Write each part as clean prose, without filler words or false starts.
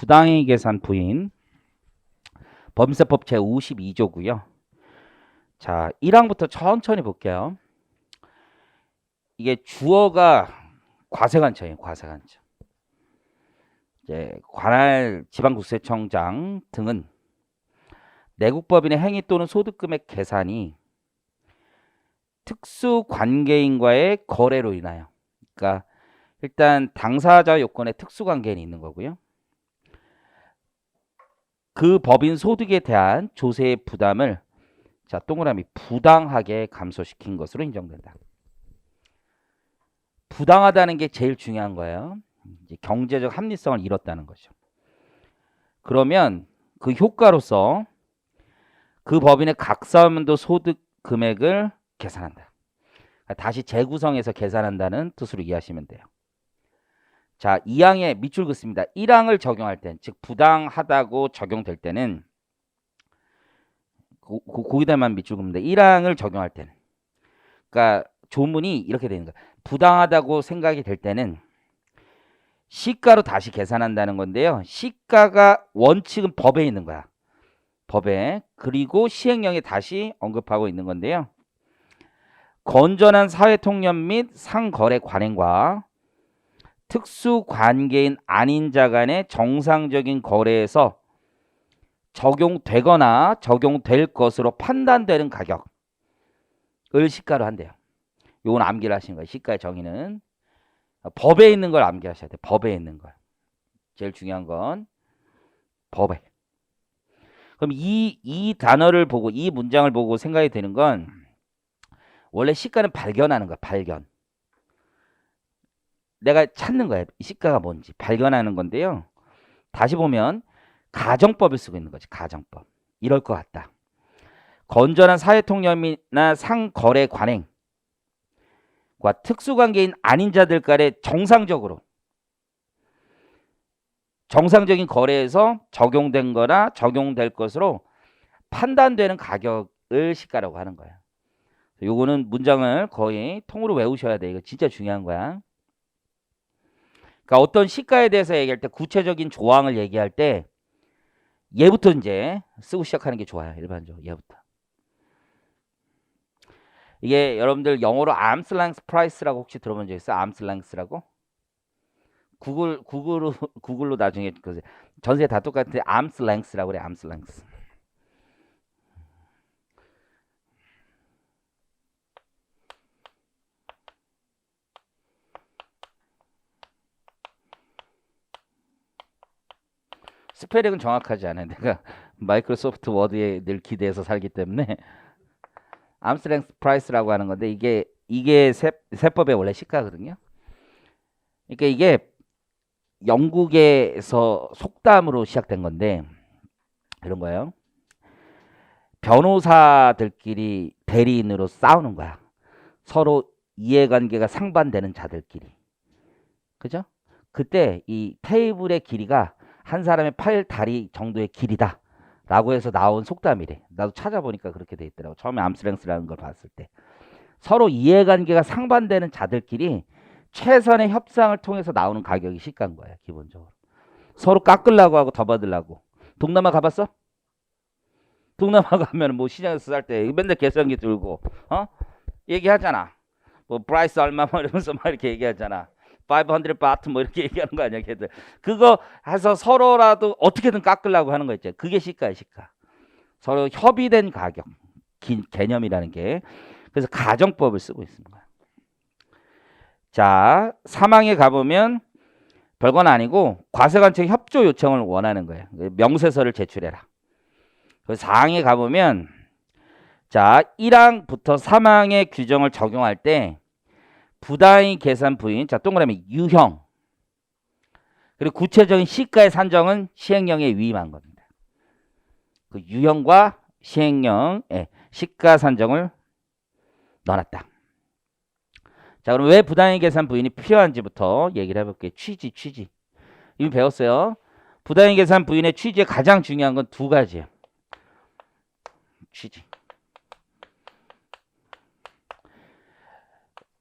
부당이익 계산 부인 범세법 제52조고요. 자, 1항부터 천천히 볼게요. 이게 주어가 과세관청이에요. 과세관청. 이제 관할 지방국세청장 등은 내국법인의 행위 또는 소득금액 계산이 특수관계인과의 거래로 인하여, 그러니까 일단 당사자 요건에 특수관계인이 있는 거고요. 그 법인 소득에 대한 조세의 부담을 자, 동그라미 부당하게 감소시킨 것으로 인정된다. 부당하다는 게 제일 중요한 거예요. 이제 경제적 합리성을 잃었다는 거죠. 그러면 그 효과로서 그 법인의 각사면도 소득 금액을 계산한다. 다시 재구성해서 계산한다는 뜻으로 이해하시면 돼요. 자, 2항에 밑줄 긋습니다. 1항을 적용할 땐, 즉 부당하다고 적용될 때는 거기다만 밑줄 긋는데 1항을 적용할 때는, 그러니까 조문이 이렇게 되는 거예요. 부당하다고 생각이 될 때는 시가로 다시 계산한다는 건데요. 시가가 원칙은 법에 있는 거야. 법에. 그리고 시행령에 다시 언급하고 있는 건데요. 건전한 사회통념 및 상거래 관행과 특수관계인 아닌 자 간의 정상적인 거래에서 적용되거나 적용될 것으로 판단되는 가격을 시가로 한대요. 요건 암기를 하시는 거예요. 시가의 정의는 법에 있는 걸 암기하셔야 돼요. 법에 있는 걸. 제일 중요한 건 법에. 그럼 이 단어를 보고, 이 문장을 보고 생각이 드는 건, 원래 시가는 발견하는 거야. 발견. 내가 찾는 거야. 이 시가가 뭔지 발견하는 건데요. 다시 보면 가정법을 쓰고 있는 거지. 가정법. 이럴 것 같다. 건전한 사회통념이나 상거래 관행과 특수관계인 아닌 자들 간에 정상적인 거래에서 적용된 거나 적용될 것으로 판단되는 가격을 시가라고 하는 거야. 요거는 문장을 거의 통으로 외우셔야 돼. 이거 진짜 중요한 거야. 그러니까 어떤 시가에 대해서 얘기할 때, 구체적인 조항을 얘기할 때 얘부터 이제 쓰고 시작하는 게 좋아요. 일반적으로 얘부터. 이게 여러분들 영어로 arm's length price라고 혹시 들어본 적 있어요? arm's length라고? 구글로 나중에 전세 다 똑같은데 arm's length라고 그래. arm's length. 스페링은 정확하지 않아요. 내가 마이크로소프트 워드에 늘 기대해서 살기 때문에 arm's length price라고 하는 건데, 이게 세법의 원래 시가거든요. 그러니까 이게 영국에서 속담으로 시작된 건데 이런 거예요. 변호사들끼리 대리인으로 싸우는 거야. 서로 이해관계가 상반되는 자들끼리. 그죠? 그때 이 테이블의 길이가 한 사람의 팔, 다리 정도의 길이다 라고 해서 나온 속담이래. 나도 찾아보니까 그렇게 돼 있더라고. 처음에 암스랭스라는 걸 봤을 때. 서로 이해관계가 상반되는 자들끼리 최선의 협상을 통해서 나오는 가격이 시가인 거야. 기본적으로. 서로 깎으려고 하고 더 받으려고. 동남아 가봤어? 동남아 가면 뭐 시장에서 살 때 맨날 계산기 들고 얘기하잖아. 뭐 프라이스 얼마 뭐 이러면서 막 이렇게 얘기하잖아. 500 바트 뭐 이렇게 얘기하는 거 아니야, 걔들. 그거 해서 서로라도 어떻게든 깎으려고 하는 거 있죠. 그게 시가야, 시가. 서로 협의된 가격, 개념이라는 게. 그래서 가정법을 쓰고 있습니다. 자, 3항에 가보면 별건 아니고 과세관청 협조 요청을 원하는 거예요. 명세서를 제출해라. 그래서 4항에 가보면, 자, 1항부터 3항의 규정을 적용할 때 부당이익 계산 부인, 자, 동그라미 유형, 그리고 구체적인 시가의 산정은 시행령에 위임한 겁니다. 그 유형과 시행령에 시가 산정을 넣어놨다. 자, 그럼 왜 부당이익 계산 부인이 필요한지부터 얘기를 해볼게요. 취지. 이미 배웠어요. 부당이익 계산 부인의 취지에 가장 중요한 건 두 가지예요. 취지.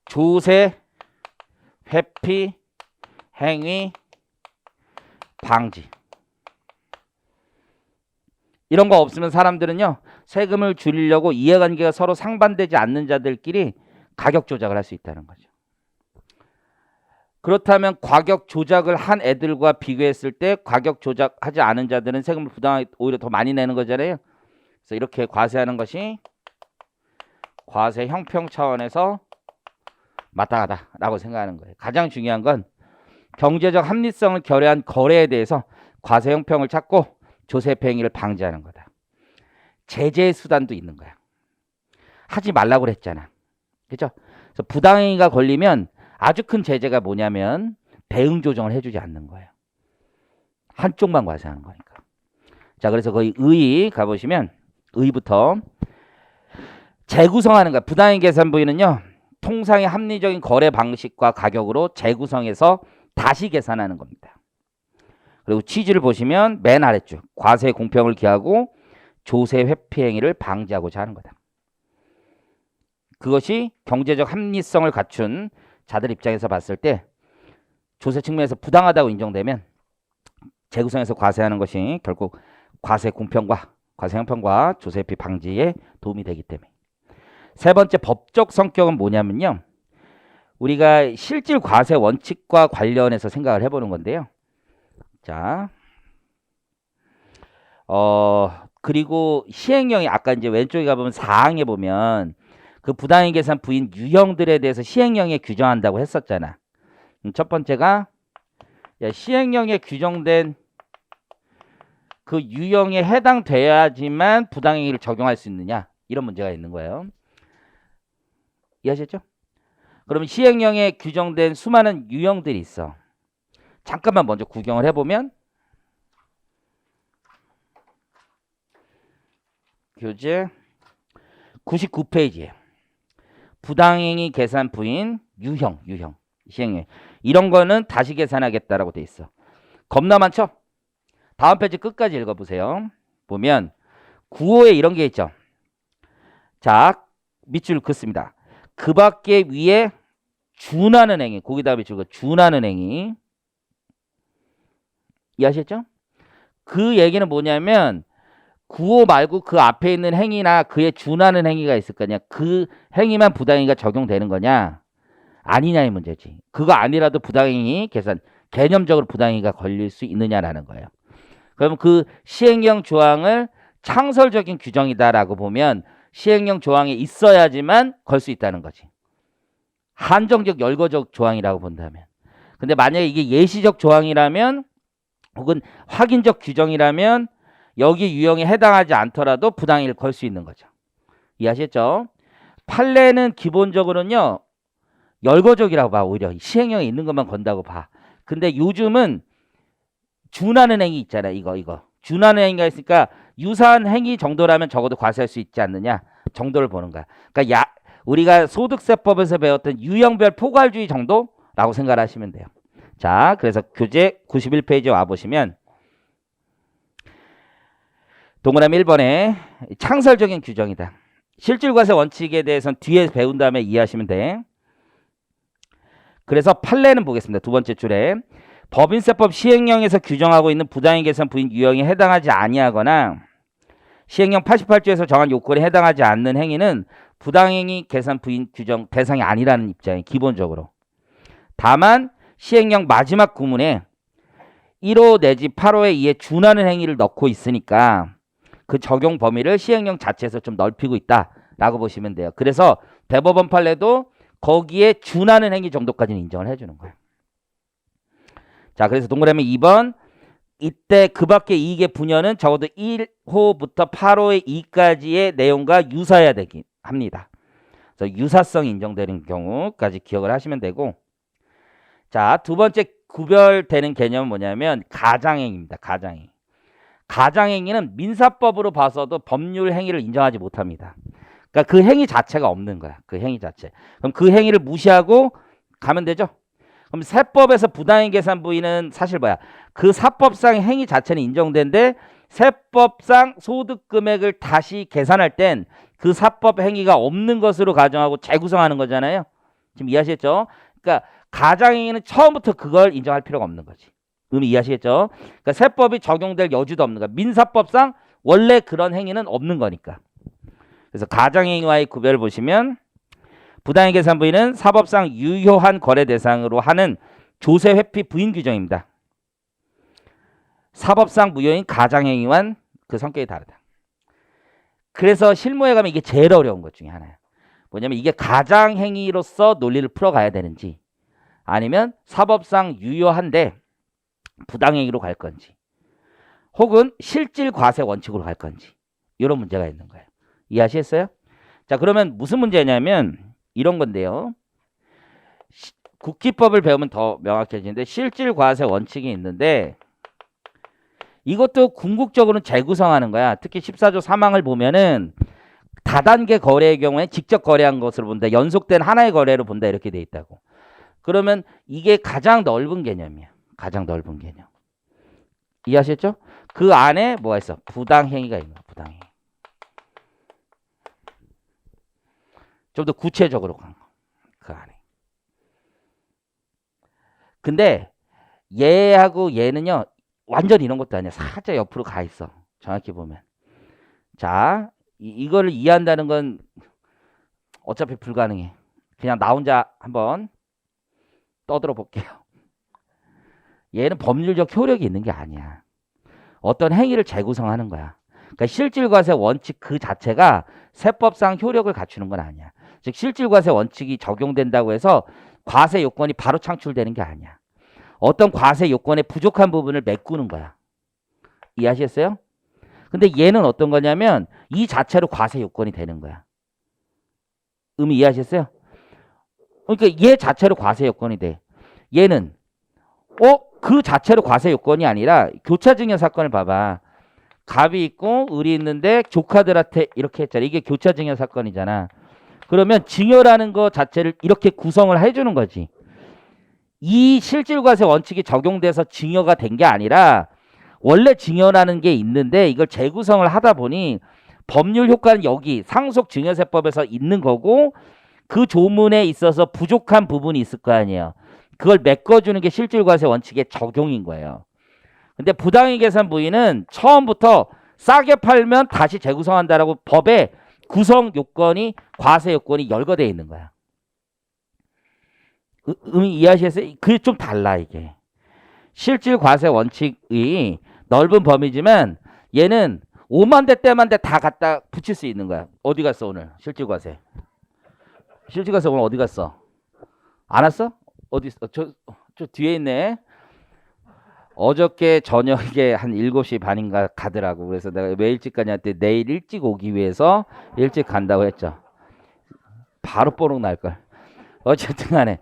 조세, 회피, 행위, 방지. 이런 거 없으면 사람들은요, 세금을 줄이려고 이해관계가 서로 상반되지 않는 자들끼리 가격 조작을 할 수 있다는 거죠. 그렇다면 가격 조작을 한 애들과 비교했을 때 가격 조작하지 않은 자들은 세금을 부당하게 오히려 더 많이 내는 거잖아요. 그래서 이렇게 과세하는 것이 과세 형평 차원에서 마땅하다라고 생각하는 거예요. 가장 중요한 건 경제적 합리성을 결여한 거래에 대해서 과세 형평을 찾고 조세폐 행위를 방지하는 거다. 제재 수단도 있는 거야. 하지 말라고 그랬잖아. 그죠? 그래서 부당행위가 걸리면 아주 큰 제재가 뭐냐면 대응 조정을 해주지 않는 거예요. 한쪽만 과세하는 거니까. 자, 그래서 거기 의 가보시면 의부터 재구성하는 거야. 부당행 계산 부위는요, 통상의 합리적인 거래 방식과 가격으로 재구성해서 다시 계산하는 겁니다. 그리고 취지를 보시면 맨 아래쪽 과세 공평을 기하고 조세 회피 행위를 방지하고자 하는 거다. 그것이 경제적 합리성을 갖춘 자들 입장에서 봤을 때 조세 측면에서 부당하다고 인정되면 재구성해서 과세하는 것이 결국 과세 공평과 과세 형평과 조세 회피 방지에 도움이 되기 때문에. 세 번째 법적 성격은 뭐냐면요, 우리가 실질 과세 원칙과 관련해서 생각을 해보는 건데요. 자, 그리고 시행령이 아까 이제 왼쪽에 가보면 4항에 보면 그 부당행 계산 부인 유형들에 대해서 시행령에 규정한다고 했었잖아. 첫 번째가 시행령에 규정된 그 유형에 해당돼야지만 부당행위를 적용할 수 있느냐, 이런 문제가 있는 거예요. 이해하셨죠? 그러면 시행령에 규정된 수많은 유형들이 있어. 잠깐만 먼저 구경을 해보면 교재 99페이지에 부당행위 계산 부인 유형 시행령, 이런 거는 다시 계산하겠다라고 돼 있어. 겁나 많죠? 다음 페이지 끝까지 읽어보세요. 보면 9호에 이런 게 있죠. 자, 밑줄 긋습니다. 그 밖에 위에 준하는 행위, 거기다 밑줄 준하는 행위. 이해하셨죠? 그 얘기는 뭐냐면 9호 말고 그 앞에 있는 행위나 그에 준하는 행위가 있을 거냐, 그 행위만 부당행위가 적용되는 거냐 아니냐의 문제지. 그거 아니라도 부당행위 계산, 개념적으로 부당행위가 걸릴 수 있느냐라는 거예요. 그러면 그 시행령 조항을 창설적인 규정이다라고 보면 시행령 조항에 있어야지만 걸 수 있다는 거지. 한정적 열거적 조항이라고 본다면. 근데 만약에 이게 예시적 조항이라면 혹은 확인적 규정이라면 여기 유형에 해당하지 않더라도 부당행위를 걸 수 있는 거죠. 이해하셨죠? 판례는 기본적으로는요, 열거적이라고 봐. 오히려 시행령에 있는 것만 건다고 봐. 근데 요즘은 준하는 행위 있잖아. 이거 준하는 행위가 있으니까 유사한 행위 정도라면 적어도 과세할 수 있지 않느냐 정도를 보는 거야. 그러니까 우리가 소득세법에서 배웠던 유형별 포괄주의 정도라고 생각을 하시면 돼요. 자, 그래서 교재 91페이지에 와보시면 동그라미 1번에 창설적인 규정이다. 실질과세 원칙에 대해서는 뒤에 배운 다음에 이해하시면 돼. 그래서 판례는 보겠습니다. 두 번째 줄에 법인세법 시행령에서 규정하고 있는 부당행 계산 부인 유형에 해당하지 아니하거나 시행령 88조에서 정한 요건에 해당하지 않는 행위는 부당행위 계산 부인 규정 대상이 아니라는 입장이 기본적으로. 다만 시행령 마지막 구문에 1호 내지 8호에 의해 준하는 행위를 넣고 있으니까 그 적용 범위를 시행령 자체에서 좀 넓히고 있다라고 보시면 돼요. 그래서 대법원 판례도 거기에 준하는 행위 정도까지는 인정을 해주는 거예요. 자, 그래서 동그라미 2번, 이때 그 밖의 이익의 분여는 적어도 1호부터 8호의 2까지의 내용과 유사해야 되긴 합니다. 그래서 유사성이 인정되는 경우까지 기억을 하시면 되고, 자, 두 번째 구별되는 개념은 뭐냐면 가장행위입니다. 가장행위. 가장행위는 민사법으로 봐서도 법률 행위를 인정하지 못합니다. 그러니까 그 행위 자체가 없는 거야. 그 행위 자체. 그럼 그 행위를 무시하고 가면 되죠. 그럼 세법에서 부당행 계산 부위는 사실 뭐야? 그 사법상 행위 자체는 인정된데 세법상 소득 금액을 다시 계산할 땐 그 사법 행위가 없는 것으로 가정하고 재구성하는 거잖아요. 지금 이해하시겠죠? 그러니까 가장행위는 처음부터 그걸 인정할 필요가 없는 거지. 이해하시겠죠? 그러니까 세법이 적용될 여지도 없는 거야. 민사법상 원래 그런 행위는 없는 거니까. 그래서 가장행위와의 구별을 보시면 부당의 계산 부인은 사법상 유효한 거래 대상으로 하는 조세 회피 부인 규정입니다. 사법상 무효인 가장행위와는 그 성격이 다르다. 그래서 실무에 가면 이게 제일 어려운 것 중에 하나예요. 뭐냐면 이게 가장행위로서 논리를 풀어가야 되는지 아니면 사법상 유효한데 부당행위로 갈 건지 혹은 실질 과세 원칙으로 갈 건지 이런 문제가 있는 거예요. 이해하시겠어요? 자, 그러면 무슨 문제냐면 이런 건데요. 국기법을 배우면 더 명확해지는데 실질 과세 원칙이 있는데 이것도 궁극적으로는 재구성하는 거야. 특히 14조 3항을 보면은 다단계 거래의 경우에 직접 거래한 것으로 본다. 연속된 하나의 거래로 본다. 이렇게 돼 있다고. 그러면 이게 가장 넓은 개념이야. 가장 넓은 개념. 이해하셨죠? 그 안에 뭐가 있어? 부당행위가 있는 거야. 부당행위. 좀 더 구체적으로 간 거. 그 안에. 근데 얘하고 얘는요. 완전 이런 것도 아니야. 살짝 옆으로 가 있어. 정확히 보면. 자, 이거를 이해한다는 건 어차피 불가능해. 그냥 나 혼자 한번 떠들어 볼게요. 얘는 법률적 효력이 있는 게 아니야. 어떤 행위를 재구성하는 거야. 그러니까 실질과세 원칙 그 자체가 세법상 효력을 갖추는 건 아니야. 즉 실질과세 원칙이 적용된다고 해서 과세 요건이 바로 창출되는 게 아니야. 어떤 과세 요건의 부족한 부분을 메꾸는 거야. 이해하시겠어요? 근데 얘는 어떤 거냐면 이 자체로 과세 요건이 되는 거야. 의미 이해하셨어요? 그러니까 얘 자체로 과세 요건이 돼. 얘는 그 자체로 과세 요건이 아니라 교차증여 사건을 봐봐. 갑이 있고 을이 있는데 조카들한테 이렇게 했잖아. 이게 교차증여 사건이잖아. 그러면 증여라는 거 자체를 이렇게 구성을 해주는 거지. 이 실질과세 원칙이 적용돼서 증여가 된 게 아니라 원래 증여라는 게 있는데 이걸 재구성을 하다 보니 법률 효과는 여기 상속 증여세법에서 있는 거고 그 조문에 있어서 부족한 부분이 있을 거 아니에요. 그걸 메꿔주는 게 실질과세 원칙의 적용인 거예요. 근데 부당의 계산 부인은 처음부터 싸게 팔면 다시 재구성한다라고 법에 구성 요건이 과세 요건이 열거되어 있는 거야. 이해하시겠어요? 그게 좀 달라 이게. 실질 과세 원칙이 넓은 범위지만 얘는 5만 대 때만 대 다 갖다 붙일 수 있는 거야. 어디 갔어 오늘 실질 과세? 실질 과세 오늘 어디 갔어? 안 왔어? 어디 있어? 저 뒤에 있네. 어저께 저녁에 한 7시 반인가 가더라고. 그래서 내가 왜 일찍 가냐 했더니 내일 일찍 오기 위해서 일찍 간다고 했죠. 바로 뽀록 날걸. 어쨌든 간에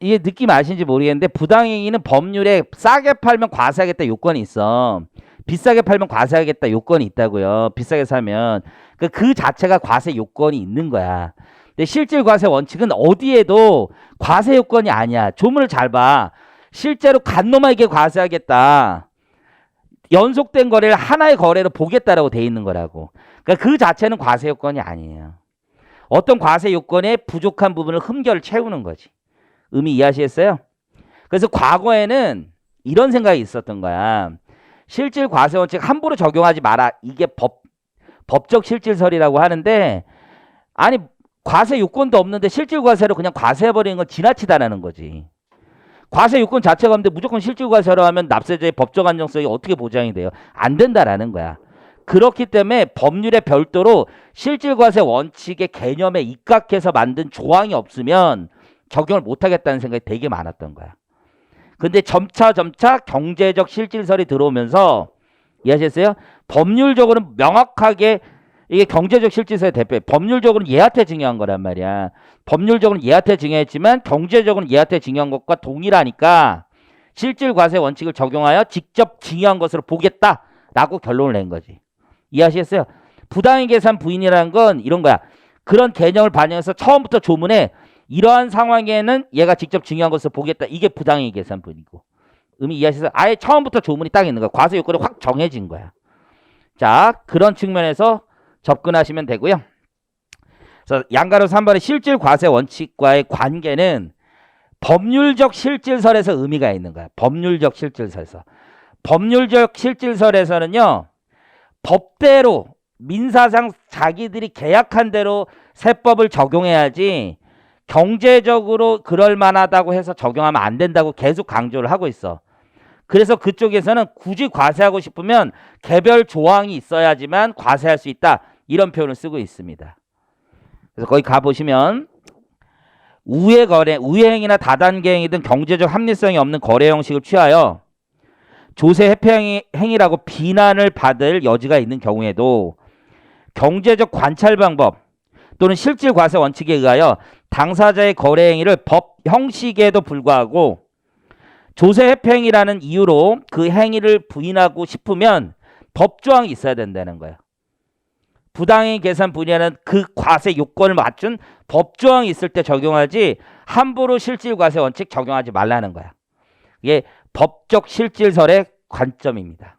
이게 느낌 아시는지 모르겠는데 부당행위는 법률에 싸게 팔면 과세하겠다 요건이 있어. 비싸게 팔면 과세하겠다 요건이 있다고요. 비싸게 사면. 그 자체가 과세 요건이 있는 거야. 근데 실질 과세 원칙은 어디에도 과세 요건이 아니야. 조문을 잘 봐. 실제로 간 놈에게 과세하겠다. 연속된 거래를 하나의 거래로 보겠다라고 돼 있는 거라고. 그러니까 그 자체는 과세 요건이 아니에요. 어떤 과세 요건의 부족한 부분을 흠결을 채우는 거지. 의미 이해하시겠어요? 그래서 과거에는 이런 생각이 있었던 거야. 실질 과세 원칙 함부로 적용하지 마라. 이게 법적 실질설이라고 하는데 아니 과세 요건도 없는데 실질 과세로 그냥 과세해버리는 건 지나치다라는 거지. 과세 요건 자체가 없는데 무조건 실질 과세로 하면 납세자의 법적 안정성이 어떻게 보장이 돼요? 안 된다라는 거야. 그렇기 때문에 법률에 별도로 실질 과세 원칙의 개념에 입각해서 만든 조항이 없으면 적용을 못하겠다는 생각이 되게 많았던 거야. 근데 점차 경제적 실질설이 들어오면서 이해하셨어요? 법률적으로는 명확하게 이게 경제적 실질서의 대표. 법률적으로는 예하태 증여한 거란 말이야. 법률적으로는 예하태 증여했지만 경제적으로는 예하태 증여한 것과 동일하니까 실질 과세 원칙을 적용하여 직접 증여한 것으로 보겠다라고 결론을 낸 거지. 이해하시겠어요? 부당의 계산 부인이라는 건 이런 거야. 그런 개념을 반영해서 처음부터 조문에 이러한 상황에는 얘가 직접 증여한 것을 보겠다. 이게 부당의 계산 부인이고. 의미 이해하시겠어요? 아예 처음부터 조문이 딱 있는 거야. 과세 요건이 확 정해진 거야. 자, 그런 측면에서 접근하시면 되고요. 그래서 양가로 3번의 실질 과세 원칙과의 관계는 법률적 실질설에서 의미가 있는 거야. 법률적 실질설에서. 법률적 실질설에서는요. 법대로 민사상 자기들이 계약한 대로 세법을 적용해야지 경제적으로 그럴 만하다고 해서 적용하면 안 된다고 계속 강조를 하고 있어. 그래서 그쪽에서는 굳이 과세하고 싶으면 개별 조항이 있어야지만 과세할 수 있다. 이런 표현을 쓰고 있습니다. 그래서 거기 가보시면 우회 거래, 우회행위나 다단계 행위 등 경제적 합리성이 없는 거래 형식을 취하여 조세 회피 행위라고 비난을 받을 여지가 있는 경우에도 경제적 관찰 방법 또는 실질 과세 원칙에 의하여 당사자의 거래 행위를 법 형식에도 불구하고 조세 회피 행위라는 이유로 그 행위를 부인하고 싶으면 법조항이 있어야 된다는 거예요. 부당행위 계산 분야는 그 과세 요건을 맞춘 법조항이 있을 때 적용하지 함부로 실질 과세 원칙 적용하지 말라는 거야. 이게 법적 실질설의 관점입니다.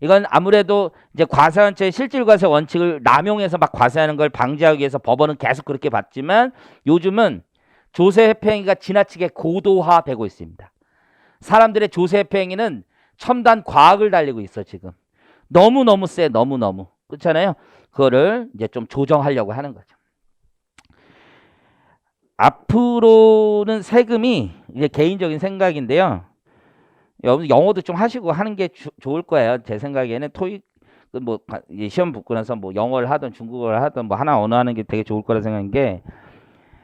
이건 아무래도 이제 과세원칙의 실질과세 원칙을 남용해서 막 과세하는 걸 방지하기 위해서 법원은 계속 그렇게 봤지만 요즘은 조세 회피 행위가 지나치게 고도화되고 있습니다. 사람들의 조세 회피 행위는 첨단 과학을 달리고 있어 지금. 너무너무 세, 너무너무. 그렇잖아요. 그거를 이제 좀 조정하려고 하는 거죠. 앞으로는 세금이 이제 개인적인 생각인데요. 영어도 좀 하시고 하는 게 좋을 거예요. 제 생각에는 토익 뭐 시험 붙고 나서 뭐 영어를 하든 중국어를 하든 뭐 하나 언어 하는 게 되게 좋을 거라 생각한 게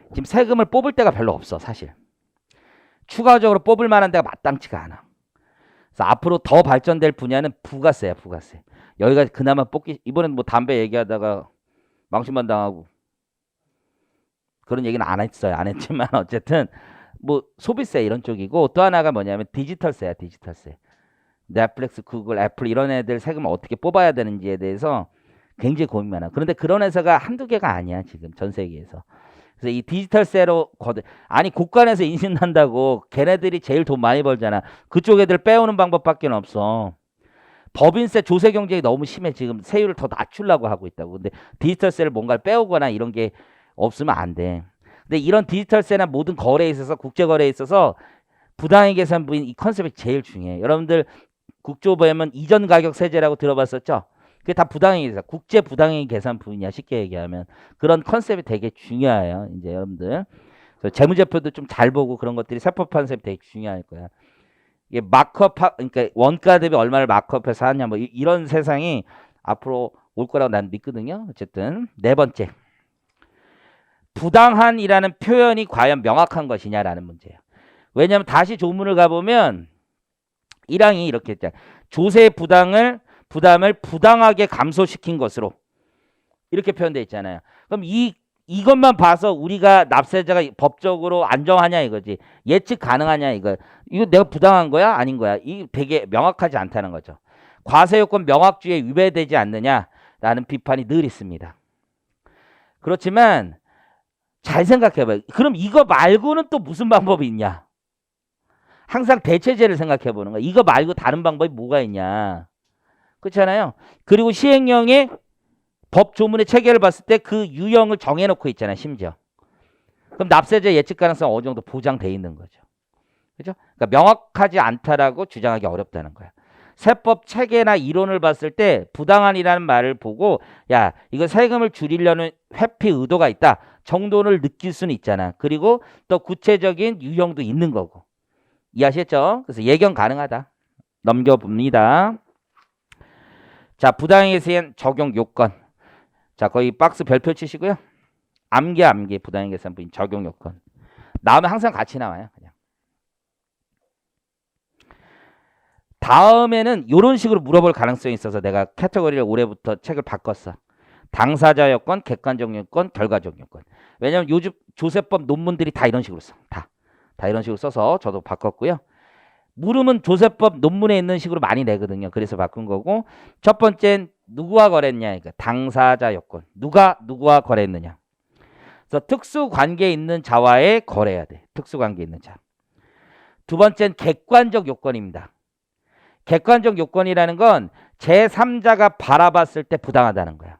지금 세금을 뽑을 데가 별로 없어 사실. 추가적으로 뽑을 만한 데가 마땅치가 않아. 그래서 앞으로 더 발전될 분야는 부가세야, 부가세. 여기가 그나마 뽑기 이번엔 뭐 담배 얘기하다가 망신만 당하고 그런 얘기는 안 했어요. 안 했지만 어쨌든 뭐 소비세 이런 쪽이고 또 하나가 뭐냐면 디지털세야, 디지털세. 넷플릭스, 구글, 애플 이런 애들 세금을 어떻게 뽑아야 되는지에 대해서 굉장히 고민 많아. 그런데 그런 회사가 한두 개가 아니야 지금 전 세계에서. 그래서 이 디지털세로 아니 국가에서 인신난다고 걔네들이 제일 돈 많이 벌잖아. 그쪽 애들 빼오는 방법밖에 없어. 법인세 조세 경쟁이 너무 심해. 지금 세율을 더 낮추려고 하고 있다고. 근데 디지털세를 뭔가를 빼오거나 이런 게 없으면 안 돼. 근데 이런 디지털세나 모든 거래에 있어서 국제거래에 있어서 부당행위 계산 부인 이 컨셉이 제일 중요해. 여러분들 국조보면 이전 가격 세제라고 들어봤었죠? 그게 다 부당행위 계산, 국제 부당행위 계산 부인이야. 쉽게 얘기하면 그런 컨셉이 되게 중요해요. 이제 여러분들 재무제표도 좀 잘 보고 그런 것들이 세법 컨셉이 되게 중요할 거야. 이게 마크업, 그러니까 원가 대비 얼마를 마크업해서 하냐 뭐 이런 세상이 앞으로 올 거라고 난 믿거든요. 어쨌든 네 번째. 부당한이라는 표현이 과연 명확한 것이냐라는 문제예요. 왜냐하면 다시 조문을 가보면 1항이 이렇게 했잖아요. 조세 부담을 부당하게 감소시킨 것으로 이렇게 표현되어 있잖아요. 그럼 이것만 봐서 우리가 납세자가 법적으로 안정하냐 이거지. 예측 가능하냐 이거. 이거 내가 부당한 거야? 아닌 거야? 이게 되게 명확하지 않다는 거죠. 과세요건 명확주의에 위배되지 않느냐라는 비판이 늘 있습니다. 그렇지만 잘 생각해봐요. 그럼 이거 말고는 또 무슨 방법이 있냐? 항상 대체제를 생각해보는 거야. 이거 말고 다른 방법이 뭐가 있냐? 그렇잖아요. 그리고 시행령의 법 조문의 체계를 봤을 때 그 유형을 정해놓고 있잖아요. 심지어. 그럼 납세자 예측 가능성 어느 정도 보장돼 있는 거죠. 그죠? 그러니까 명확하지 않다라고 주장하기 어렵다는 거야. 세법 체계나 이론을 봤을 때 부당한이라는 말을 보고 야 이거 세금을 줄이려는 회피 의도가 있다 정도를 느낄 수는 있잖아. 그리고 또 구체적인 유형도 있는 거고. 이해하셨죠? 그래서 예견 가능하다. 넘겨봅니다. 자, 부당행위에 대한 적용 요건. 자, 거기 박스 별표 치시고요. 암기 부당행위 계산 부인 적용 요건. 나오면 항상 같이 나와요. 그냥. 다음에는 이런 식으로 물어볼 가능성이 있어서 내가 카테고리를 올해부터 책을 바꿨어. 당사자 요건, 객관적 요건, 결과적 요건. 왜냐면 요즘 조세법 논문들이 다 이런 식으로 써. 다 이런 식으로 써서 저도 바꿨고요. 물음은 조세법 논문에 있는 식으로 많이 내거든요. 그래서 바꾼 거고 첫 번째는 누구와 거래했냐. 그러니까 당사자 요건. 누구와 거래했느냐. 그래서 특수관계에 있는 자와의 거래해야 돼. 특수관계에 있는 자. 두 번째는 객관적 요건입니다. 객관적 요건이라는 건 제3자가 바라봤을 때 부당하다는 거야.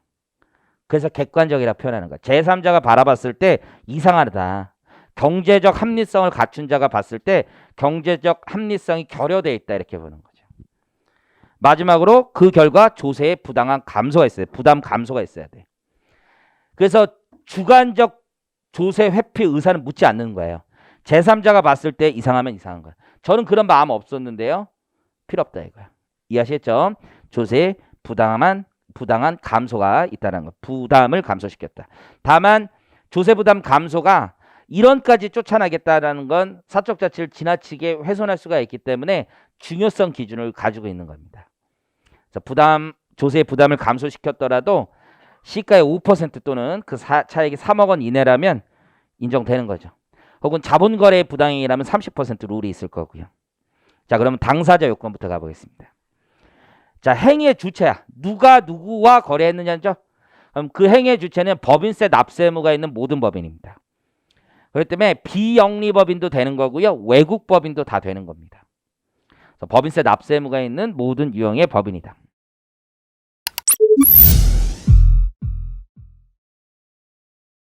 그래서 객관적이라 표현하는 거야. 제3자가 바라봤을 때 이상하다. 경제적 합리성을 갖춘 자가 봤을 때 경제적 합리성이 결여되어 있다 이렇게 보는 거죠. 마지막으로 그 결과 조세의 부당한 감소가 있어요. 부담 감소가 있어야 돼. 그래서 주관적 조세 회피 의사는 묻지 않는 거예요. 제3자가 봤을 때 이상하면 이상한 거예요. 저는 그런 마음 없었는데요. 필요 없다 이거야. 이해하시겠죠? 조세의 부당한 감소가 있다는 거. 부담을 감소시켰다. 다만 조세 부담 감소가 1원까지 쫓아나겠다라는 건 사적 자치를 지나치게 훼손할 수가 있기 때문에 중요성 기준을 가지고 있는 겁니다. 그래서 조세의 부담을 감소시켰더라도 시가의 5% 또는 그 차액이 3억 원 이내라면 인정되는 거죠. 혹은 자본거래 부당행위라면 30% 룰이 있을 거고요. 자, 그러면 당사자 요건부터 가보겠습니다. 자, 행위의 주체야. 누가 누구와 거래했느냐죠. 그럼 그 행위의 주체는 법인세 납세 의무가 있는 모든 법인입니다. 그렇기 때문에 비영리법인도 되는 거고요. 외국법인도 다 되는 겁니다. 그래서 법인세 납세 의무가 있는 모든 유형의 법인이다.